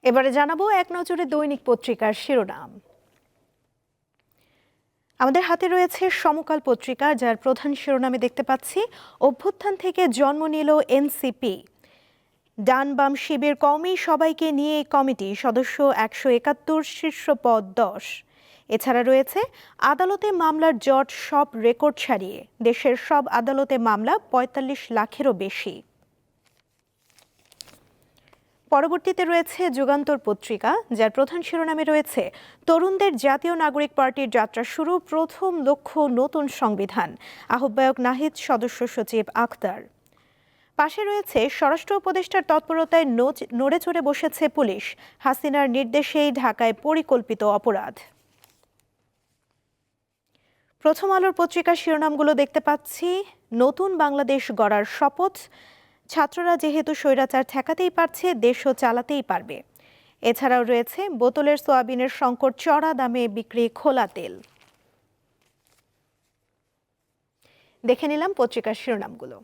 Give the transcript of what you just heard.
এবারে জানাবো এক নজরে দৈনিক পত্রিকার শিরোনাম। আমাদের হাতে রয়েছে সমকাল পত্রিকা, যার প্রধান শিরোনামে দেখতে পাচ্ছি অভ্যুত্থান থেকে জন্ম নিল এনসিপি, ডান বাম শিবির কমই সবাইকে নিয়ে কমিটি, সদস্য 171, শীর্ষ পদ 10। এছাড়া রয়েছে আদালতে মামলার জট সব রেকর্ড ছাড়িয়ে, দেশের সব আদালতে মামলা 45 লাখেরও বেশি। পরবর্তীতে রয়েছে যুগান্তর পত্রিকা, যার প্রধান শিরোনামে রয়েছে তরুণদের জাতীয় নাগরিক পার্টির যাত্রা শুরু, প্রথম লক্ষ্য নতুন সংবিধান, আহ্বায়ক নাহিদ, সদস্য সচিব আখতার। পাশে রয়েছে স্বরাষ্ট্র উপদেষ্টার তৎপরতায় নড়ে চড়ে বসেছে পুলিশ, হাসিনার নির্দেশেই ঢাকায় পরিকল্পিত অপরাধ। প্রথম আলোর পত্রিকার শিরোনামগুলো দেখতে পাচ্ছি নতুন বাংলাদেশ গড়ার শপথ, ছাত্ররা যেহেতু স্বৈরাচার ঠেকাতেই পারছে, দেশও চালাতেই পারবে। এছাড়াও রয়েছে বোতলের সোয়াবিনের সংকট, চড়া দামে বিক্রি খোলা তেল। দেখে নিলাম পত্রিকার শিরোনামগুলো।